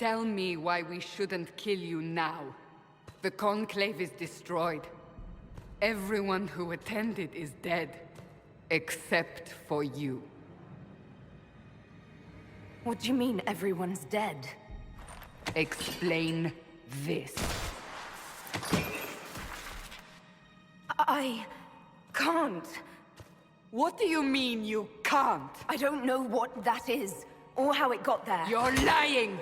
Tell me why we shouldn't kill you now. The Conclave is destroyed. Everyone who attended is dead. Except for you. What do you mean, everyone's dead? Explain this. I can't. What do you mean you can't? I don't know what that is, or how it got there. You're lying!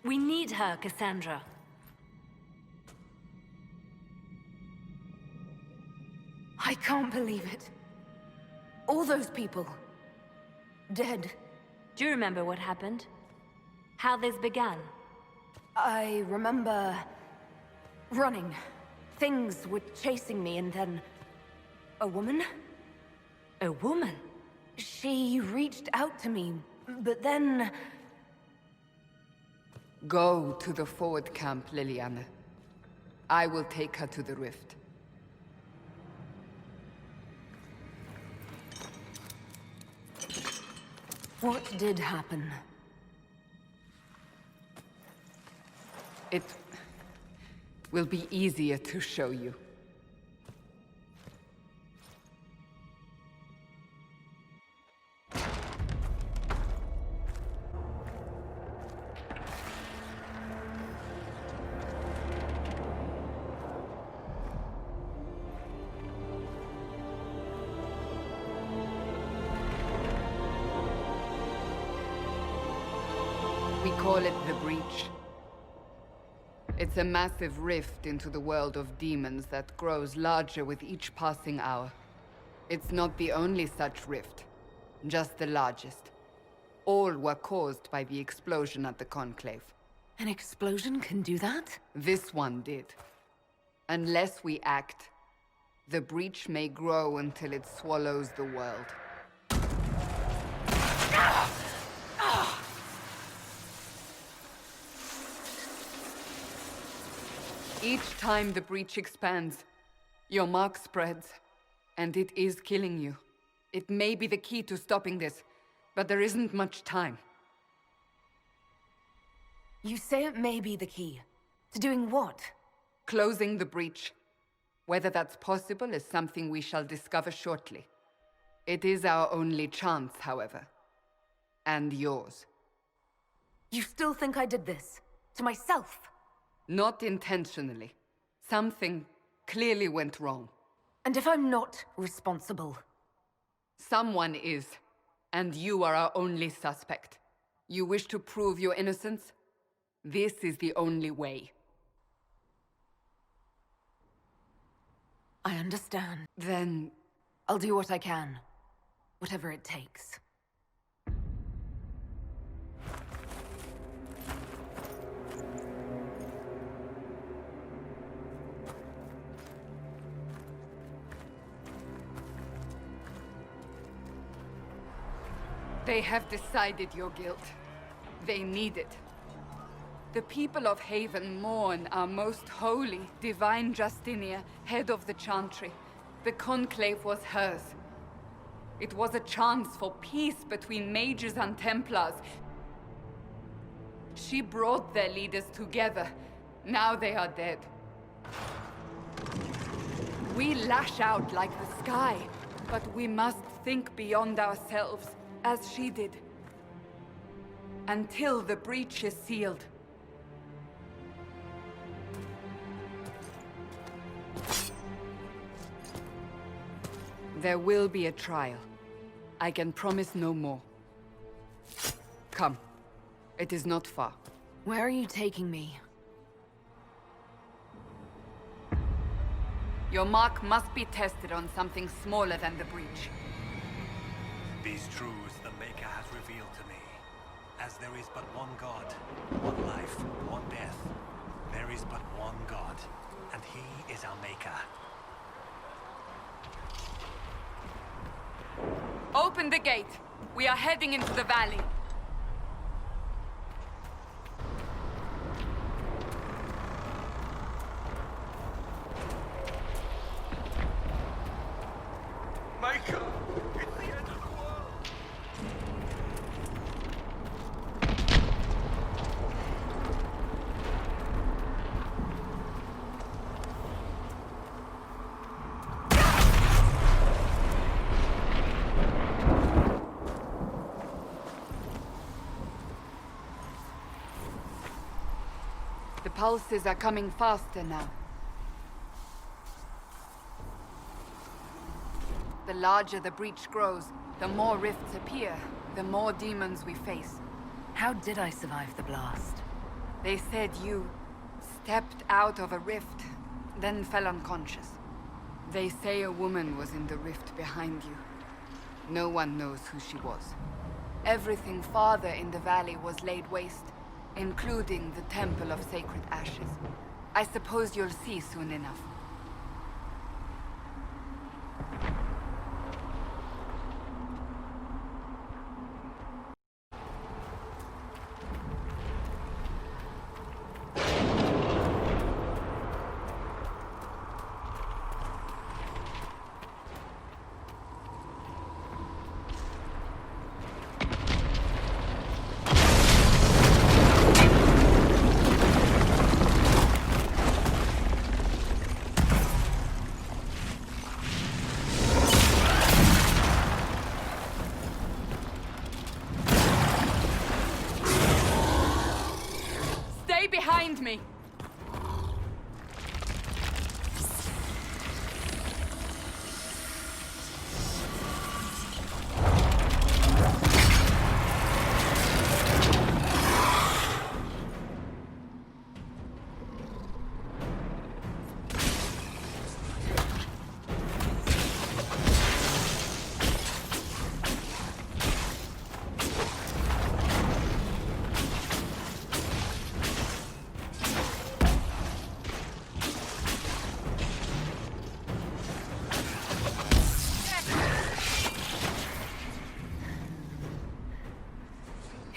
We need her, Cassandra. I can't believe it. All those people. Dead. Do you remember what happened? How this began? I remember... running. Things were chasing me, and then... a woman? A woman? She reached out to me, but then... Go to the forward camp, Liliana. I will take her to the rift. What did happen? It will be easier to show you. We call it the Breach. It's a massive rift into the world of demons that grows larger with each passing hour. It's not the only such rift, just the largest. All were caused by the explosion at the Conclave. An explosion can do that? This one did. Unless we act, the Breach may grow until it swallows the world. Each time the Breach expands, your mark spreads, and it is killing you. It may be the key to stopping this, but there isn't much time. You say it may be the key. To doing what? Closing the Breach. Whether that's possible is something we shall discover shortly. It is our only chance, however. And yours. You still think I did this? To myself? Not intentionally. Something clearly went wrong. And if I'm not responsible? Someone is, and you are our only suspect. You wish to prove your innocence? This is the only way. I understand. Then... I'll do what I can. Whatever it takes. They have decided your guilt. They need it. The people of Haven mourn our most holy, divine Justinia, head of the Chantry. The Conclave was hers. It was a chance for peace between mages and Templars. She brought their leaders together. Now they are dead. We lash out like the sky, but we must think beyond ourselves. As she did. Until the Breach is sealed. There will be a trial. I can promise no more. Come. It is not far. Where are you taking me? Your mark must be tested on something smaller than the Breach. These truths the Maker has revealed to me. As there is but one God, one life, one death. There is but one God, and He is our Maker. Open the gate! We are heading into the valley. Maker! It's the end of the world! pulses are coming faster now. The larger the breach grows, the more rifts appear, the more demons we face. How did I survive the blast? They said you stepped out of a rift, then fell unconscious. They say a woman was in the rift behind you. No one knows who she was. Everything farther in the valley was laid waste, including the Temple of Sacred Ashes. I suppose you'll see soon enough. Behind me!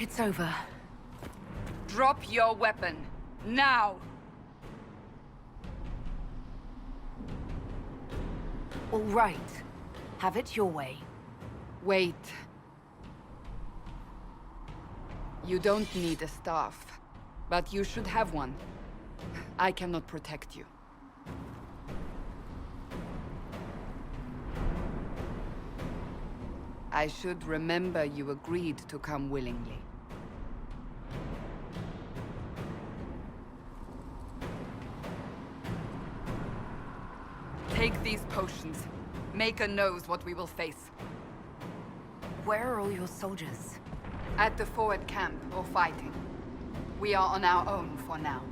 It's over. Drop your weapon. Now! All right. Have it your way. Wait. You don't need a staff, but you should have one. I cannot protect you. I should remember you agreed to come willingly. Take these potions. Maker knows what we will face. Where are all your soldiers? At the forward camp, or fighting. We are on our own for now.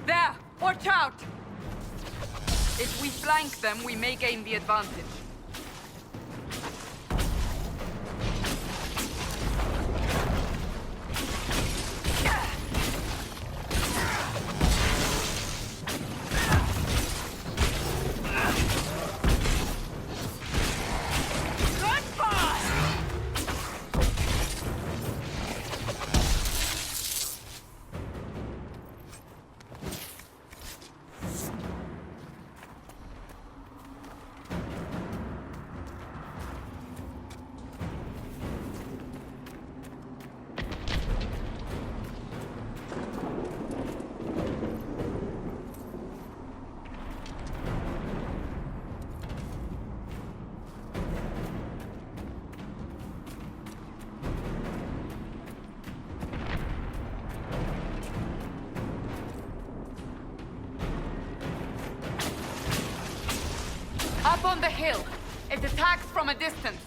There! Watch out! If we flank them, we may gain the advantage. Up on the hill. It attacks from a distance.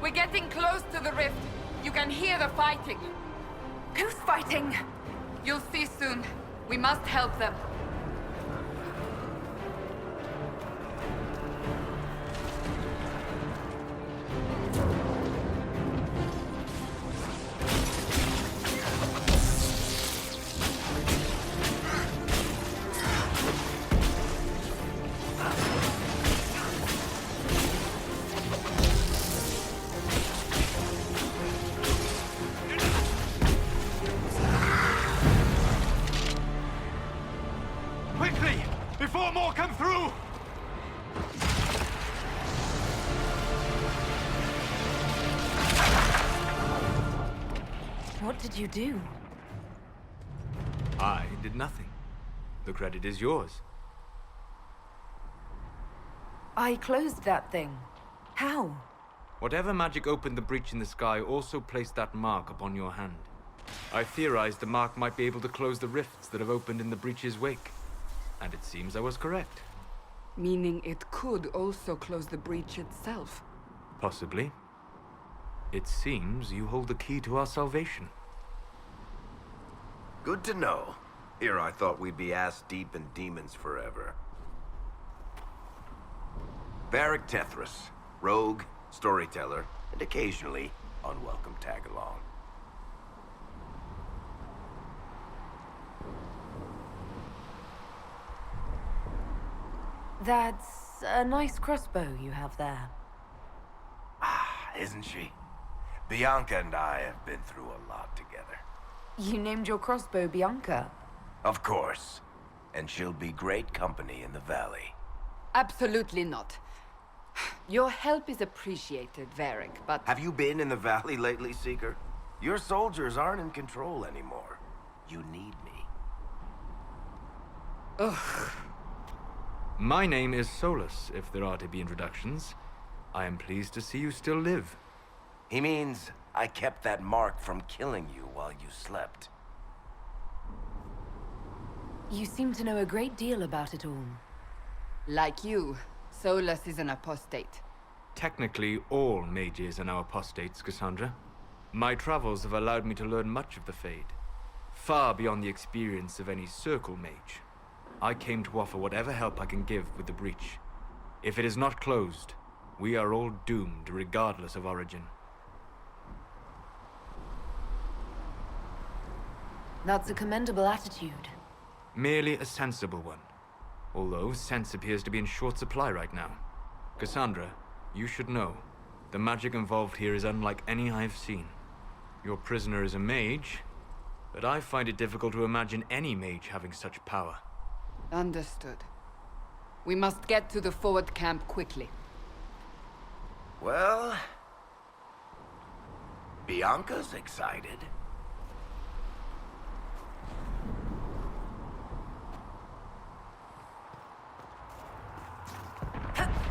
We're getting close to the rift. You can hear the fighting. Who's fighting? You'll see soon. We must help them. Quickly! Before more come through! What did you do? I did nothing. The credit is yours. I closed that thing. How? Whatever magic opened the breach in the sky also placed that mark upon your hand. I theorized the mark might be able to close the rifts that have opened in the breach's wake. And it seems I was correct. Meaning it could also close the breach itself. Possibly. It seems you hold the key to our salvation. Good to know. Here I thought we'd be ass-deep in demons forever. Varric Tethras, rogue, storyteller, and occasionally unwelcome tag-along. That's a nice crossbow you have there. Ah, isn't she? Bianca and I have been through a lot together. You named your crossbow Bianca. Of course. And she'll be great company in the valley. Absolutely not. Your help is appreciated, Varric, but... Have you been in the valley lately, Seeker? Your soldiers aren't in control anymore. You need me. Ugh. My name is Solus, if there are to be introductions. I am pleased to see you still live. He means I kept that mark from killing you while you slept. You seem to know a great deal about it all. Like you, Solus is an apostate. Technically, all mages are now apostates, Cassandra. My travels have allowed me to learn much of the Fade, far beyond the experience of any Circle mage. I came to offer whatever help I can give with the breach. If it is not closed, we are all doomed, regardless of origin. That's a commendable attitude. Merely a sensible one. Although sense appears to be in short supply right now. Cassandra, you should know, the magic involved here is unlike any I've seen. Your prisoner is a mage, but I find it difficult to imagine any mage having such power. Understood. We must get to the forward camp quickly. Well... Bianca's excited.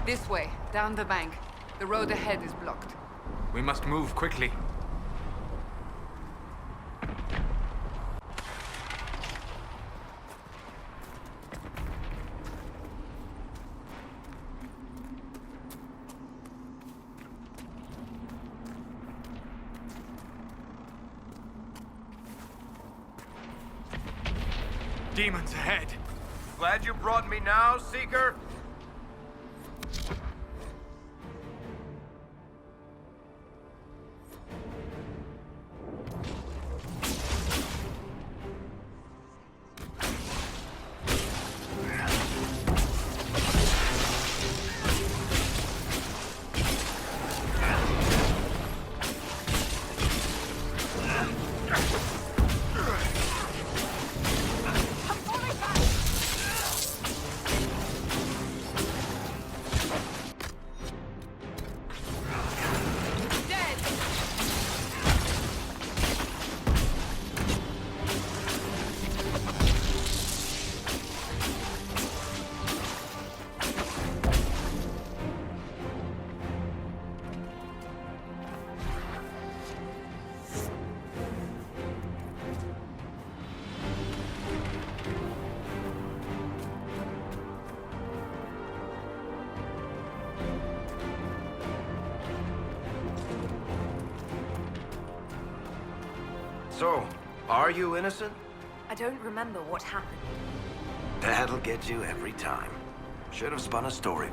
This way, down the bank. The road ahead is blocked. We must move quickly. Demons ahead! Glad you brought me now, Seeker? So, are you innocent? I don't remember what happened. That'll get you every time. Should have spun a story.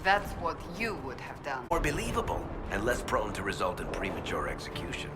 That's what you would have done. More believable, and less prone to result in premature execution.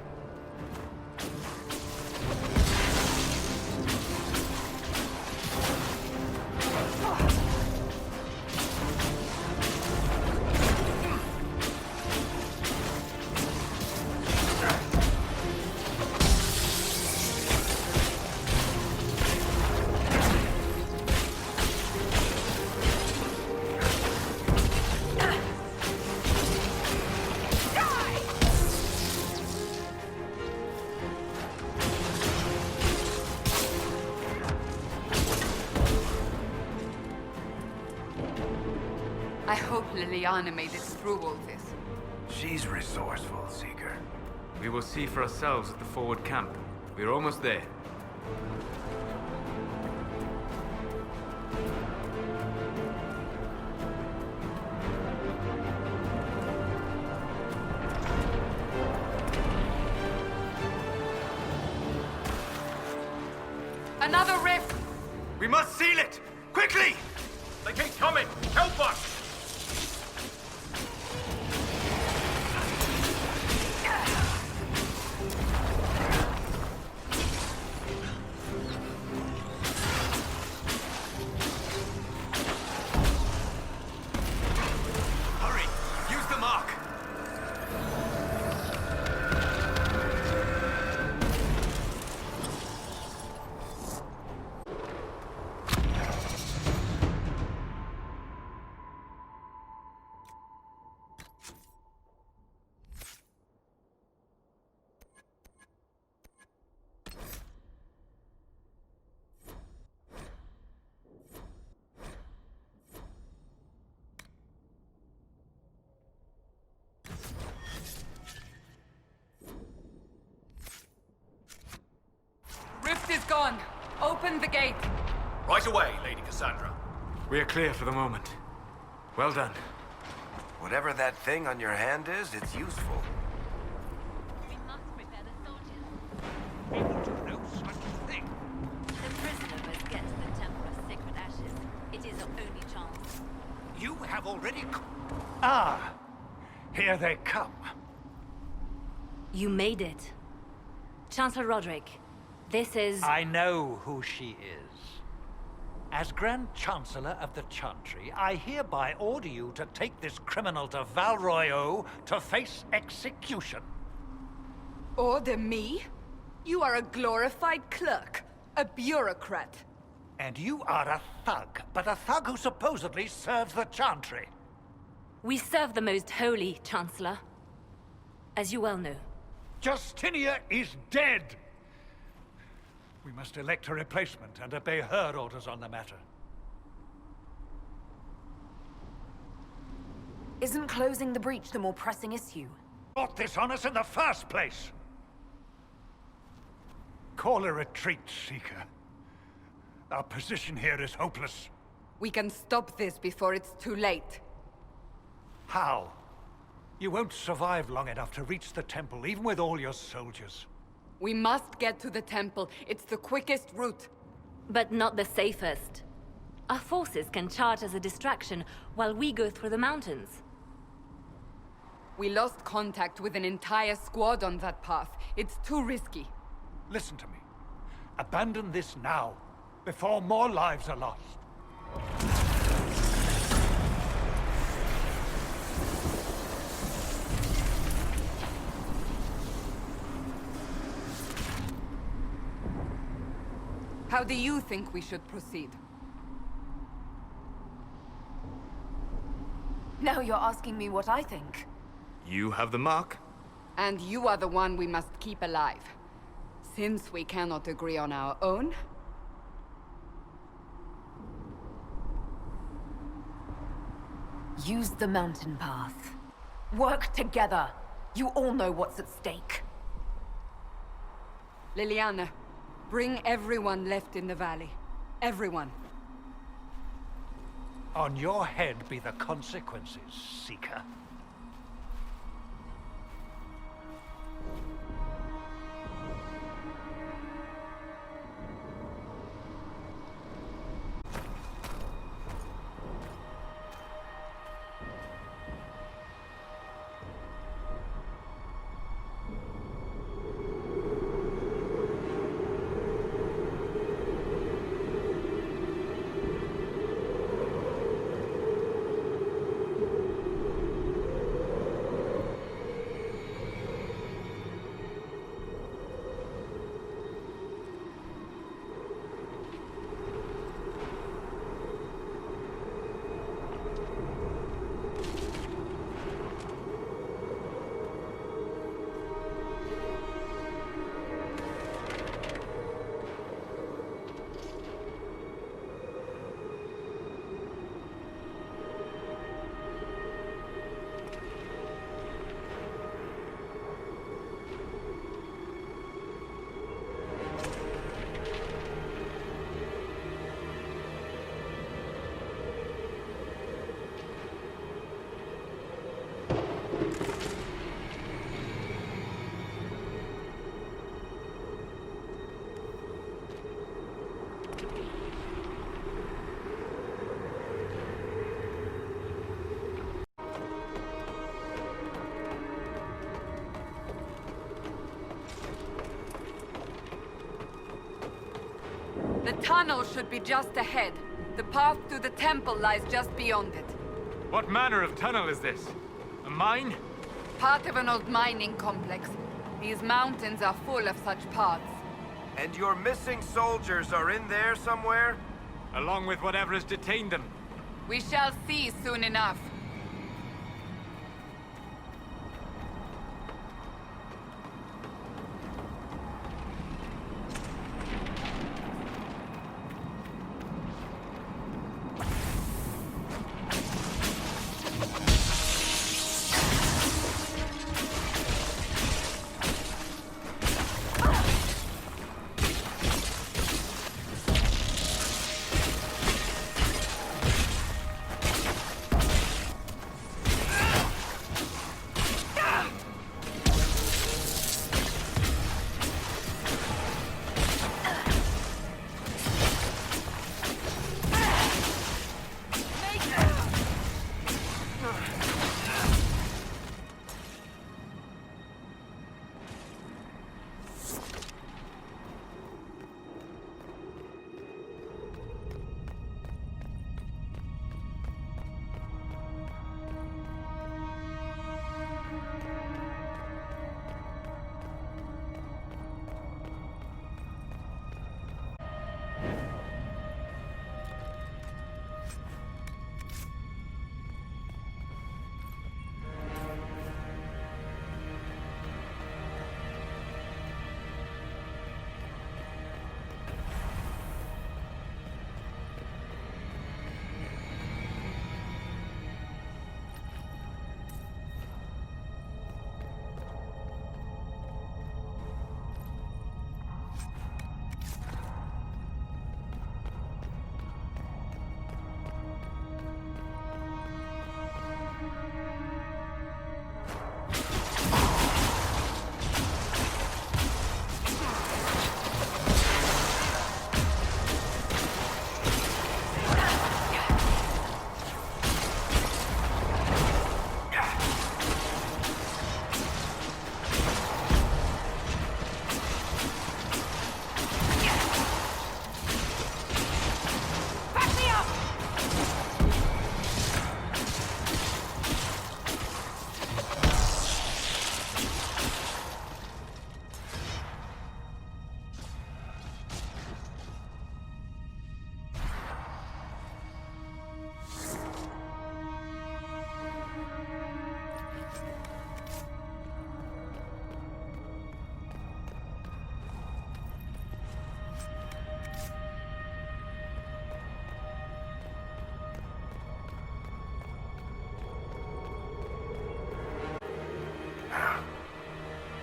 I hope Liliana made it through all this. She's resourceful, Seeker. We will see for ourselves at the forward camp. We're almost there. Another rift! We must seal it! Quickly! They keep coming! Help us! Hurry! Use the mark! Rift is gone. Open the gate. Right away, Lady Cassandra. We are clear for the moment. Well done. Whatever that thing on your hand is, it's useful. We must prepare the soldiers. We want to know such a thing. The prisoner must get to the Temple of Sacred Ashes. It is our only chance. You have already... Ah! Here they come. You made it. Chancellor Roderick, this is... I know who she is. As Grand Chancellor of the Chantry, I hereby order you to take this criminal to Val Royeaux to face execution. Order me? You are a glorified clerk. A bureaucrat. And you are a thug, but a thug who supposedly serves the Chantry. We serve the most holy, Chancellor. As you well know. Justinia is dead! We must elect a replacement and obey her orders on the matter. Isn't closing the breach the more pressing issue? Brought this on us in the first place! Call a retreat, Seeker. Our position here is hopeless. We can stop this before it's too late. How? You won't survive long enough to reach the temple, even with all your soldiers. We must get to the temple. It's the quickest route. But not the safest. Our forces can charge as a distraction while we go through the mountains. We lost contact with an entire squad on that path. It's too risky. Listen to me. Abandon this now, before more lives are lost. How do you think we should proceed? Now you're asking me what I think. You have the mark. And you are the one we must keep alive. Since we cannot agree on our own... Use the mountain path. Work together. You all know what's at stake. Liliana, bring everyone left in the valley. Everyone. On your head be the consequences, Seeker. tunnel should be just ahead. The path to the temple lies just beyond it. What manner of tunnel is this? A mine? Part of an old mining complex. These mountains are full of such paths. And your missing soldiers are in there somewhere? Along with whatever has detained them. We shall see soon enough.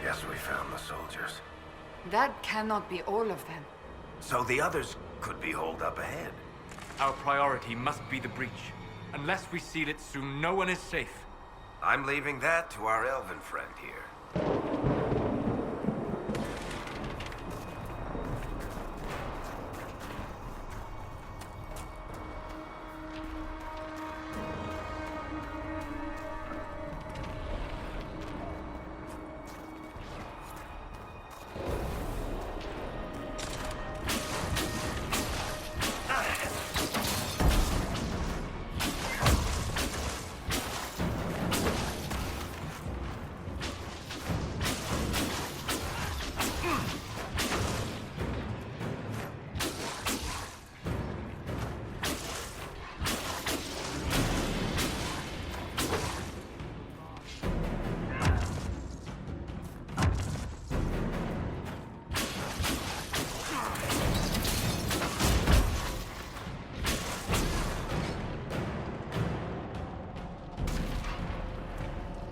Guess we found the soldiers. That cannot be all of them. So the others could be holed up ahead. Our priority must be the breach. Unless we seal it soon, no one is safe. I'm leaving that to our elven friend here.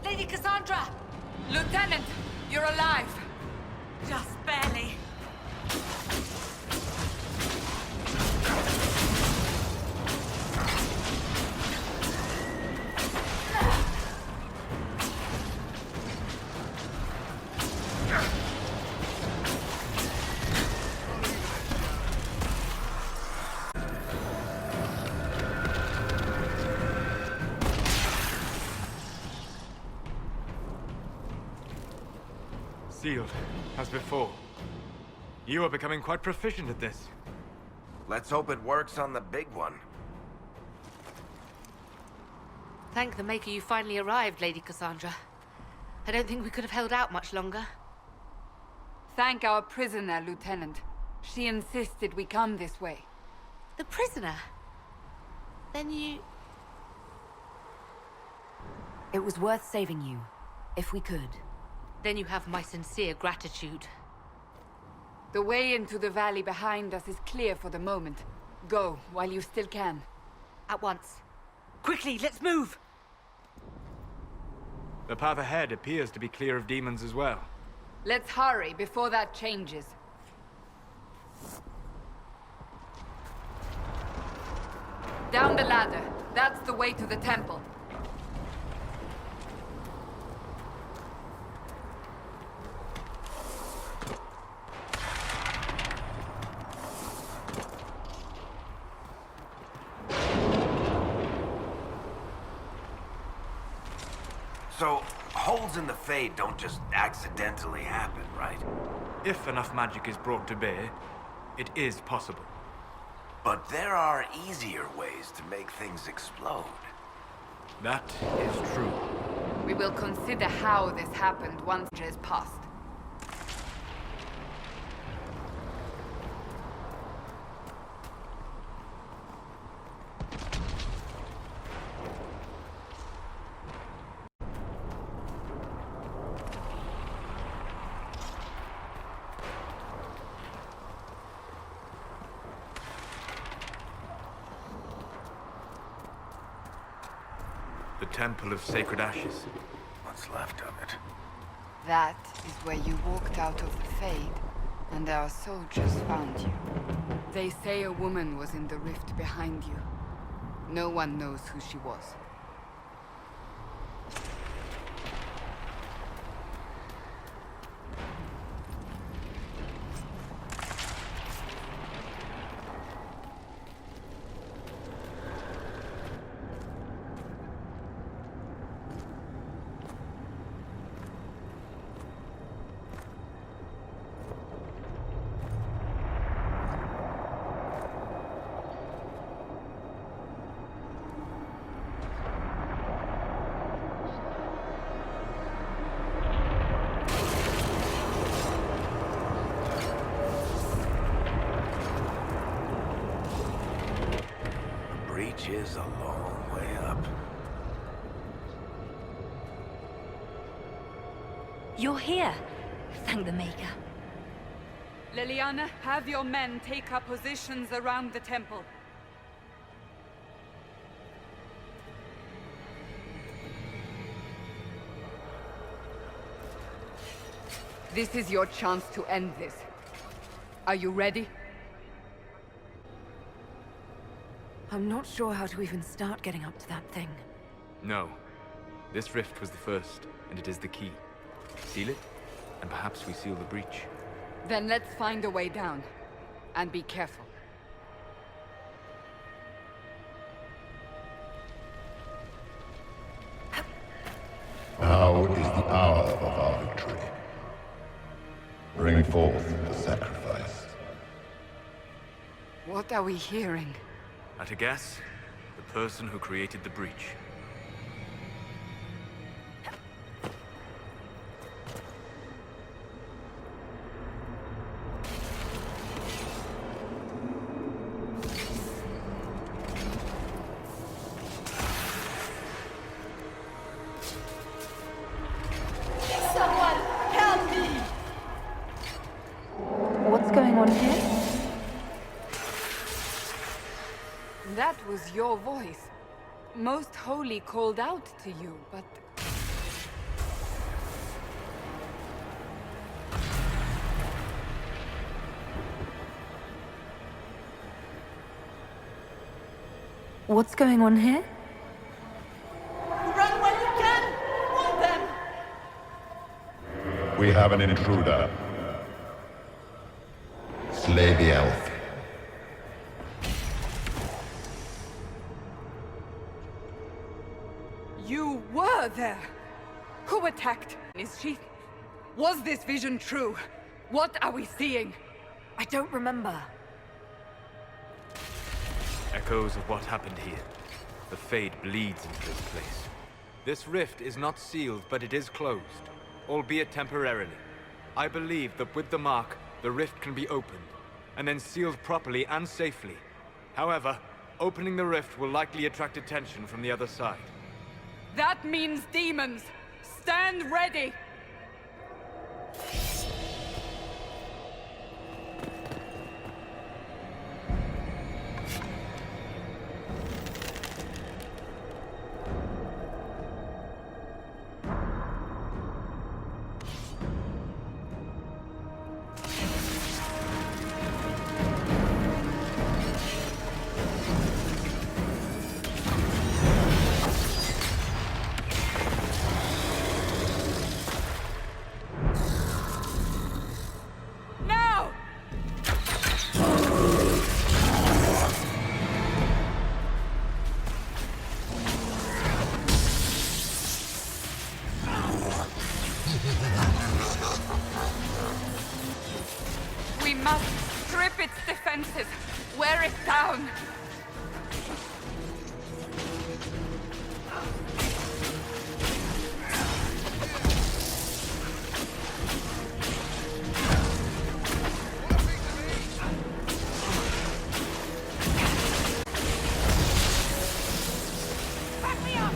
Lady Cassandra! Lieutenant, you're alive. Just barely. Sealed, as before. You are becoming quite proficient at this. Let's hope it works on the big one. Thank the Maker you finally arrived, Lady Cassandra. I don't think we could have held out much longer. Thank our prisoner, Lieutenant. She insisted we come this way. The prisoner? Then you... It was worth saving you, if we could. Then you have my sincere gratitude. The way into the valley behind us is clear for the moment. Go, while you still can. At once. Quickly, let's move! The path ahead appears to be clear of demons as well. Let's hurry before that changes. Down the ladder. That's the way to the temple. So, holes in the Fade don't just accidentally happen, right? If enough magic is brought to bear, it is possible. But there are easier ways to make things explode. That is true. We will consider how this happened once it is past. The Temple of Sacred Ashes. What's left of it? That is where you walked out of the Fade, and our soldiers found you. They say a woman was in the rift behind you. No one knows who she was. Breach is a long way up. You're here. Thank the Maker. Liliana, have your men take up positions around the temple. This is your chance to end this. Are you ready? I'm not sure how to even start getting up to that thing. No. This rift was the first, and it is the key. Seal it, and perhaps we seal the breach. Then let's find a way down. And be careful. Now is the hour of our victory. Bring forth the sacrifice. What are we hearing? At a guess, the person who created the breach. What's going on here? That was your voice. Most Holy called out to you, but... What's going on here? Run when you can! Warn them! We have an intruder. Slay the elf. You were there! Who attacked? Is she... Was this vision true? What are we seeing? I don't remember. Echoes of what happened here. The Fade bleeds into this place. This rift is not sealed, but it is closed, albeit temporarily. I believe that with the mark, the rift can be opened, and then sealed properly and safely. However, opening the rift will likely attract attention from the other side. That means demons! Stand ready! We must strip its defenses, wear it down. Back me up!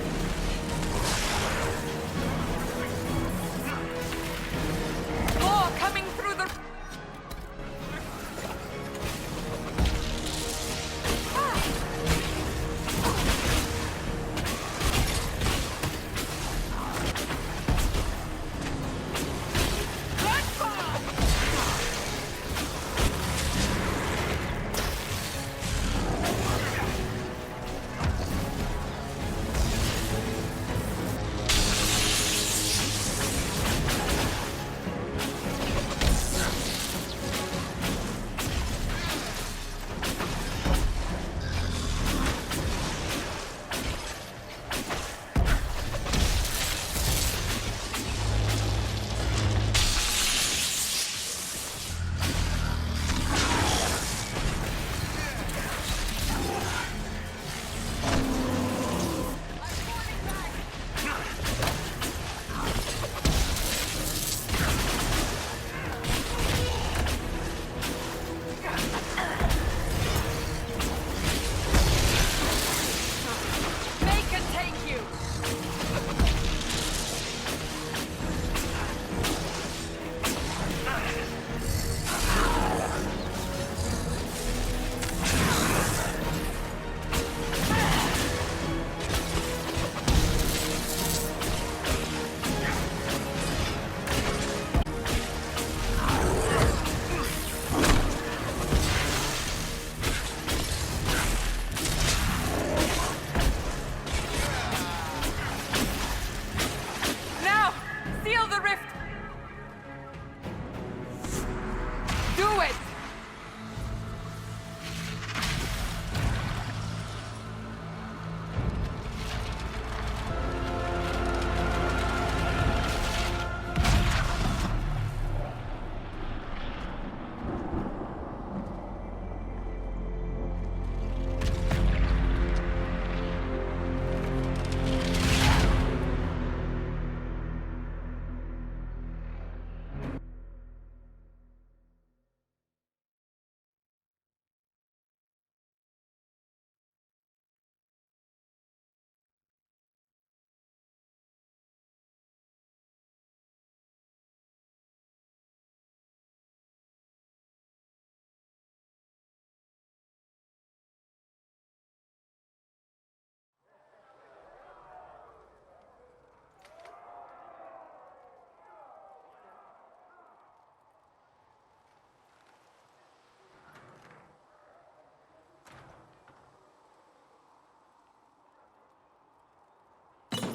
More coming through the...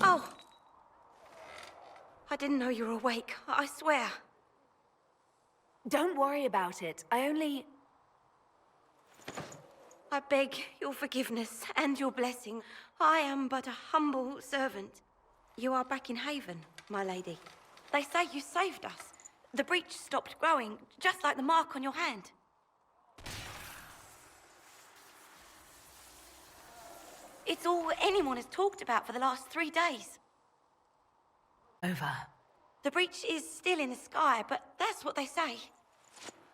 Oh! I didn't know you were awake, I swear. Don't worry about it. I beg your forgiveness and your blessing. I am but a humble servant. You are back in Haven, my lady. They say you saved us. The breach stopped growing, just like the mark on your hand. It's all anyone has talked about for the last 3 days. Over. The breach is still in the sky, but that's what they say.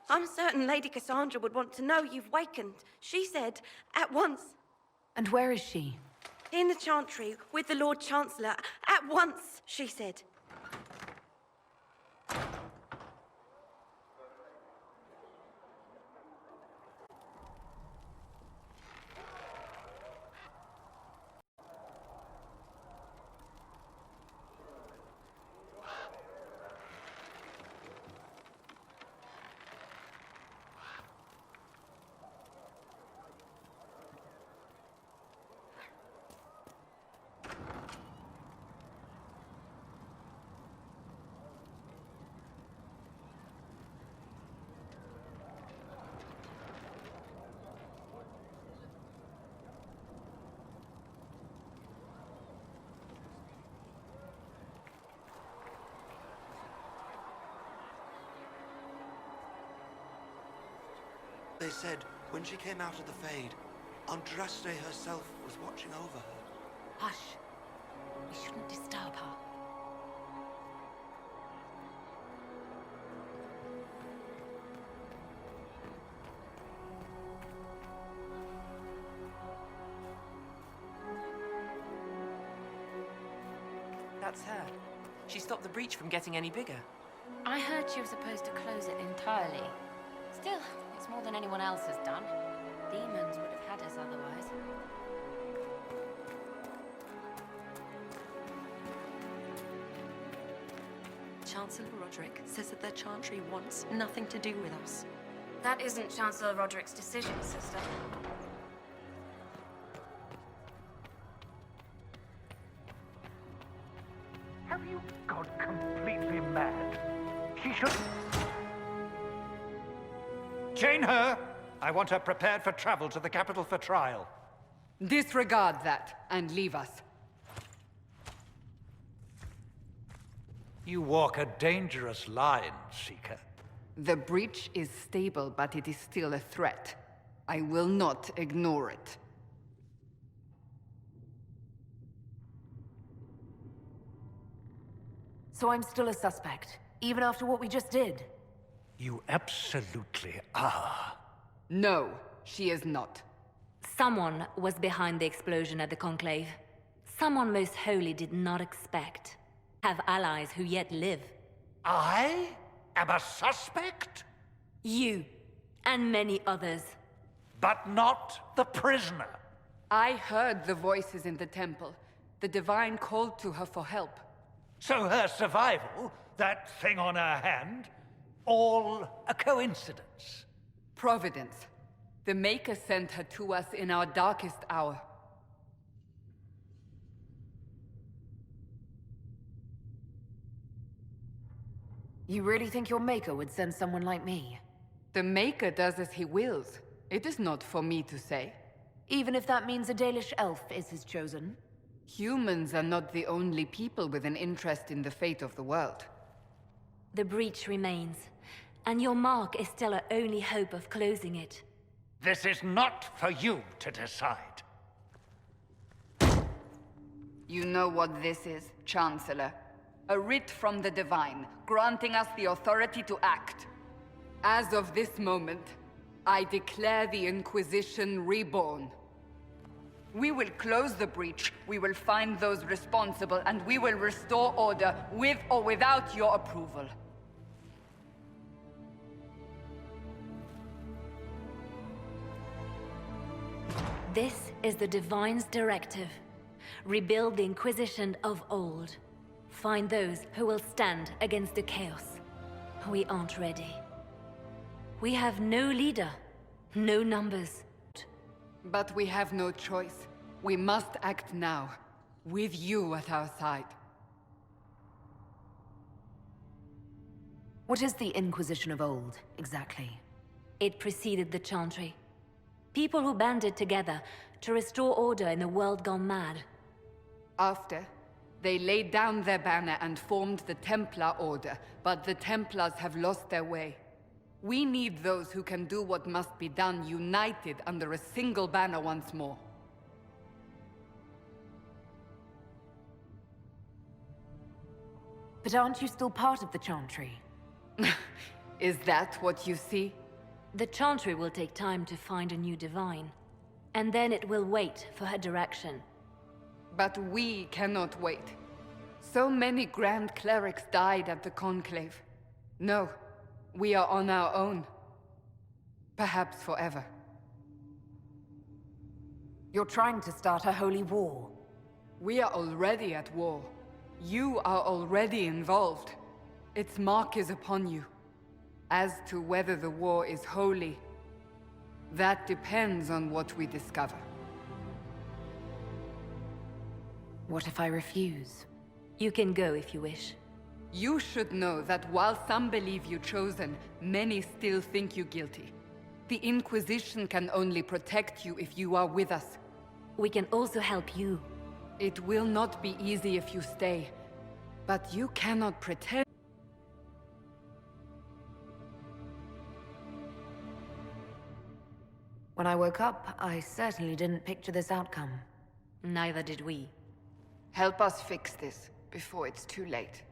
I'm certain Lady Cassandra would want to know you've wakened. She said, at once. And where is she? In the Chantry, with the Lord Chancellor. At once, she said. They said when she came out of the Fade, Andraste herself was watching over her. Hush. We shouldn't disturb her. That's her. She stopped the breach from getting any bigger. I heard she was supposed to close it entirely. Still, it's more than anyone else has done. Demons would have had us otherwise. Chancellor Roderick says that their Chantry wants nothing to do with us. That isn't Chancellor Roderick's decision, sister. Have you gone completely mad? She should... Chain her! I want her prepared for travel to the capital for trial. Disregard that, and leave us. You walk a dangerous line, Seeker. The breach is stable, but it is still a threat. I will not ignore it. So I'm still a suspect, even after what we just did? You absolutely are. No, she is not. Someone was behind the explosion at the Conclave. Someone most holy did not expect. Have allies who yet live. I am a suspect? You, and many others. But not the prisoner. I heard the voices in the temple. The Divine called to her for help. So her survival, that thing on her hand, all a coincidence? Providence. The Maker sent her to us in our darkest hour. You really think your Maker would send someone like me? The Maker does as he wills. It is not for me to say. Even if that means a Dalish elf is his chosen? Humans are not the only people with an interest in the fate of the world. The breach remains, and your mark is still our only hope of closing it. This is not for you to decide. You know what this is, Chancellor. A writ from the Divine, granting us the authority to act. As of this moment, I declare the Inquisition reborn. We will close the breach, we will find those responsible, and we will restore order with or without your approval. This is the Divine's directive. Rebuild the Inquisition of old. Find those who will stand against the chaos. We aren't ready. We have no leader, no numbers. But we have no choice. We must act now, with you at our side. What is the Inquisition of old, exactly? It preceded the Chantry. People who banded together to restore order in a world gone mad. After, they laid down their banner and formed the Templar Order, but the Templars have lost their way. We need those who can do what must be done, united under a single banner once more. But aren't you still part of the Chantry? Is that what you see? The Chantry will take time to find a new divine, and then it will wait for her direction. But we cannot wait. So many Grand Clerics died at the Conclave. No, we are on our own. Perhaps forever. You're trying to start a holy war. We are already at war. You are already involved. Its mark is upon you. As to whether the war is holy, that depends on what we discover. What if I refuse? You can go if you wish. You should know that while some believe you chosen, many still think you guilty. The Inquisition can only protect you if you are with us. We can also help you. It will not be easy if you stay, but you cannot pretend. When I woke up, I certainly didn't picture this outcome. Neither did we. Help us fix this before it's too late.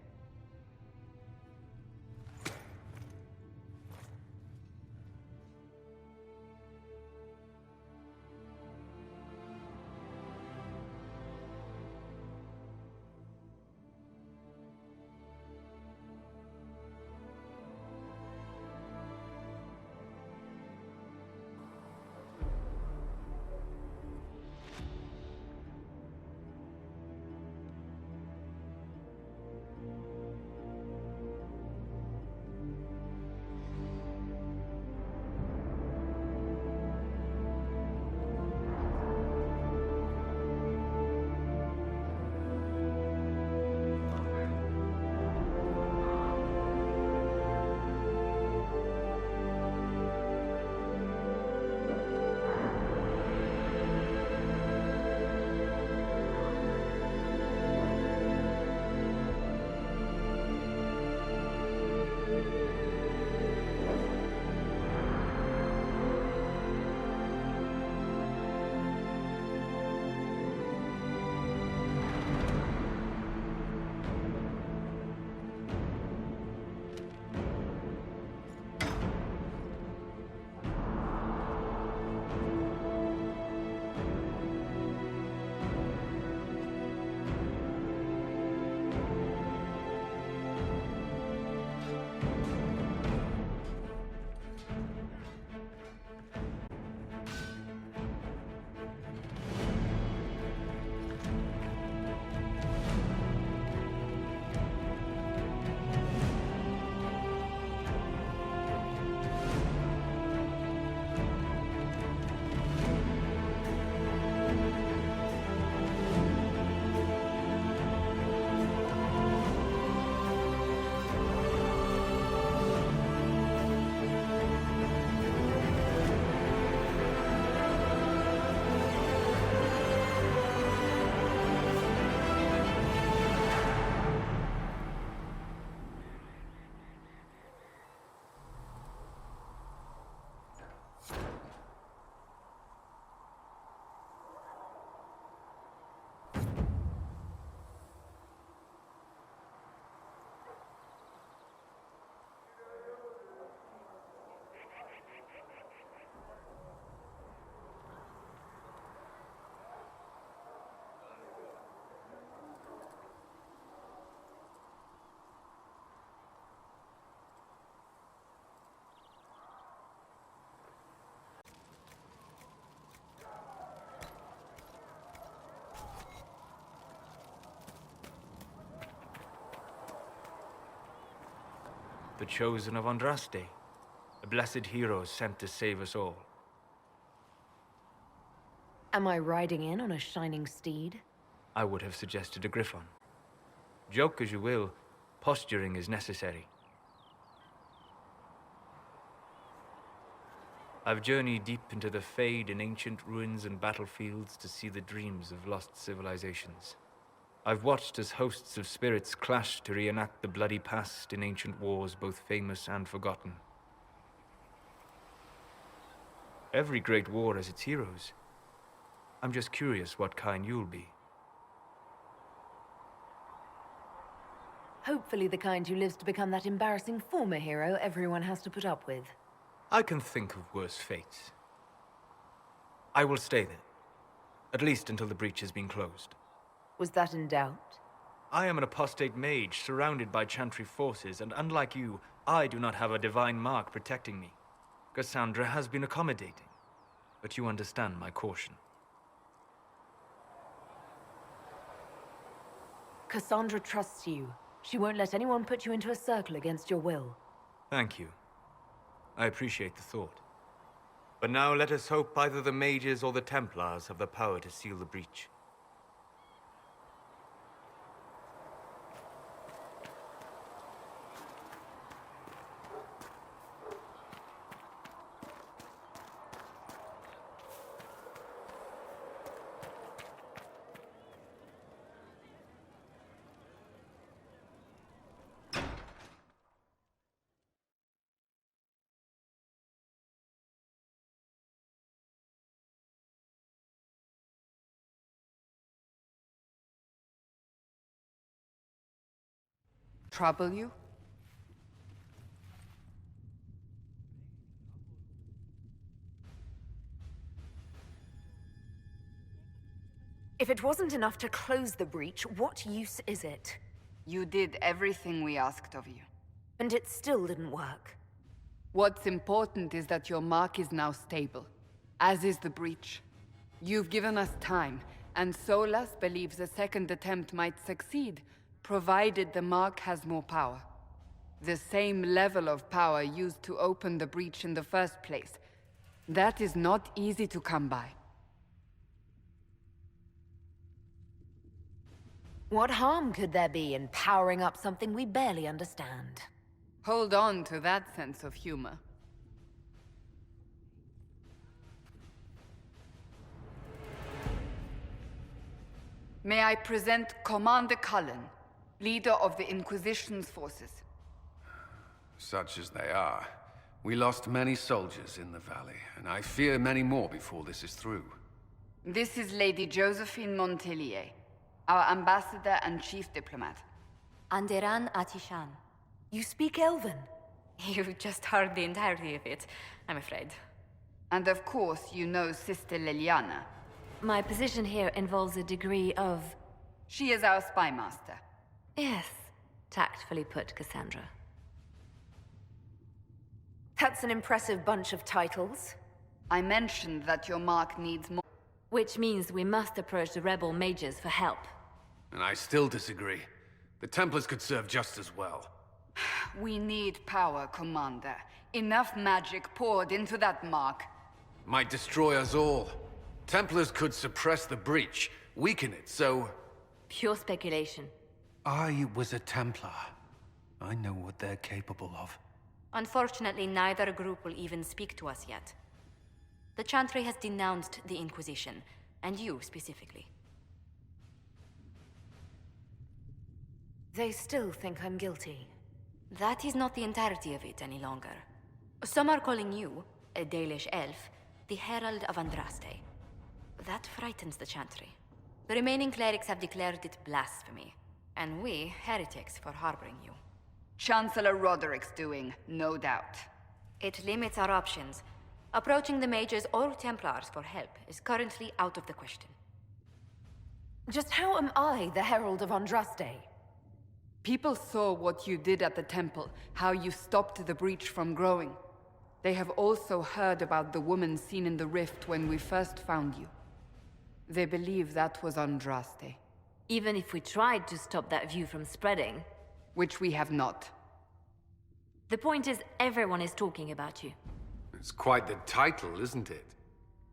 The chosen of Andraste, a blessed hero sent to save us all. Am I riding in on a shining steed? I would have suggested a griffon. Joke as you will, posturing is necessary. I've journeyed deep into the Fade in ancient ruins and battlefields to see the dreams of lost civilizations. I've watched as hosts of spirits clash to reenact the bloody past in ancient wars both famous and forgotten. Every great war has its heroes. I'm just curious what kind you'll be. Hopefully the kind who lives to become that embarrassing former hero everyone has to put up with. I can think of worse fates. I will stay there. At least until the breach has been closed. Was that in doubt? I am an apostate mage surrounded by Chantry forces, and unlike you, I do not have a divine mark protecting me. Cassandra has been accommodating, but you understand my caution. Cassandra trusts you. She won't let anyone put you into a circle against your will. Thank you. I appreciate the thought. But now let us hope either the mages or the Templars have the power to seal the breach. Trouble you? If it wasn't enough to close the breach, what use is it? You did everything we asked of you. And it still didn't work. What's important is that your mark is now stable, as is the breach. You've given us time, and Solas believes a second attempt might succeed, provided the mark has more power. The same level of power used to open the breach in the first place. That is not easy to come by. What harm could there be in powering up something we barely understand? Hold on to that sense of humor. May I present Commander Cullen, leader of the Inquisition's forces. Such as they are. We lost many soldiers in the valley, and I fear many more before this is through. This is Lady Josephine Montelier, our ambassador and chief diplomat. Anderan Atishan. You speak Elven? You've just heard the entirety of it, I'm afraid. And of course, you know Sister Liliana. My position here involves a degree of... She is our spy master. Yes, tactfully put, Cassandra. That's an impressive bunch of titles. I mentioned that your mark needs more... Which means we must approach the rebel mages for help. And I still disagree. The Templars could serve just as well. We need power, Commander. Enough magic poured into that mark. Might destroy us all. Templars could suppress the breach, weaken it, so... Pure speculation. I was a Templar. I know what they're capable of. Unfortunately, neither group will even speak to us yet. The Chantry has denounced the Inquisition, and you specifically. They still think I'm guilty. That is not the entirety of it any longer. Some are calling you, a Dalish elf, the Herald of Andraste. That frightens the Chantry. The remaining clerics have declared it blasphemy, and we, heretics, for harboring you. Chancellor Roderick's doing, no doubt. It limits our options. Approaching the mages or Templars for help is currently out of the question. Just how am I the Herald of Andraste? People saw what you did at the temple, how you stopped the breach from growing. They have also heard about the woman seen in the rift when we first found you. They believe that was Andraste. Even if we tried to stop that view from spreading... Which we have not. The point is, everyone is talking about you. It's quite the title, isn't it?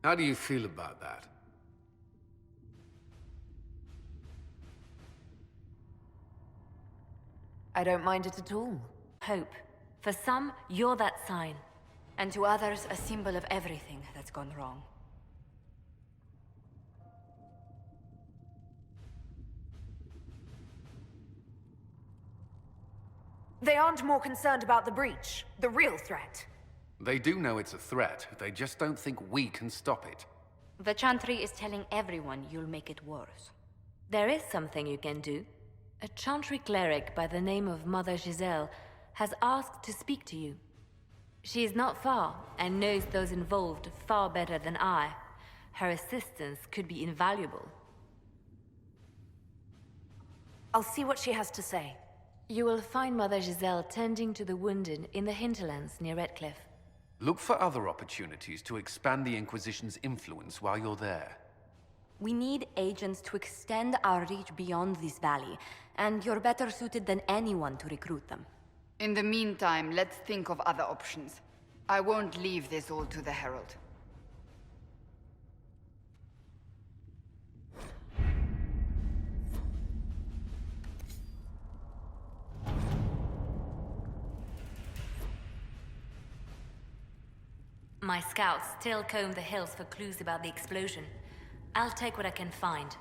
How do you feel about that? I don't mind it at all. Hope. For some, you're that sign. And to others, a symbol of everything that's gone wrong. They aren't more concerned about the breach, the real threat. They do know it's a threat, they just don't think we can stop it. The Chantry is telling everyone you'll make it worse. There is something you can do. A Chantry cleric by the name of Mother Giselle has asked to speak to you. She is not far and knows those involved far better than I. Her assistance could be invaluable. I'll see what she has to say. You will find Mother Giselle tending to the wounded in the hinterlands near Redcliffe. Look for other opportunities to expand the Inquisition's influence while you're there. We need agents to extend our reach beyond this valley, and you're better suited than anyone to recruit them. In the meantime, let's think of other options. I won't leave this all to the Herald. My scouts still comb the hills for clues about the explosion. I'll take what I can find.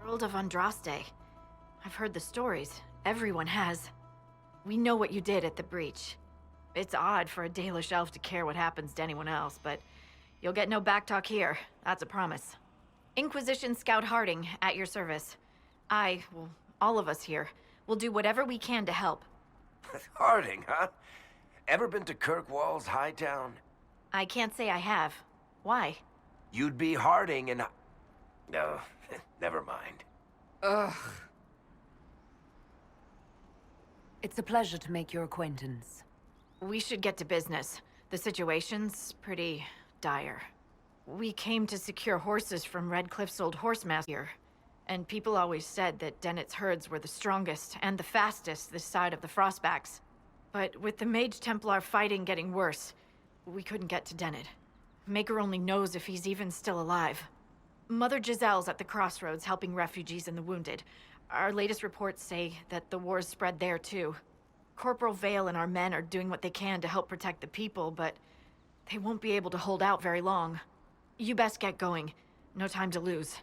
Herald of Andraste. I've heard the stories. Everyone has. We know what you did at the breach. It's odd for a Dalish elf to care what happens to anyone else, but you'll get no backtalk here. That's a promise. Inquisition Scout Harding, at your service. Well, all of us here, will do whatever we can to help. Harding, huh? Ever been to Kirkwall's Hightown? I can't say I have. Why? You'd be Harding and... No, never mind. Ugh. It's a pleasure to make your acquaintance. We should get to business. The situation's pretty dire. We came to secure horses from Redcliffe's old horse master, and people always said that Dennett's herds were the strongest and the fastest this side of the Frostbacks. But with the Mage Templar fighting getting worse, we couldn't get to Dennett. Maker only knows if he's even still alive. Mother Giselle's at the crossroads helping refugees and the wounded. Our latest reports say that the war's spread there too. Corporal Vale and our men are doing what they can to help protect the people, but they won't be able to hold out very long. You best get going. No time to lose.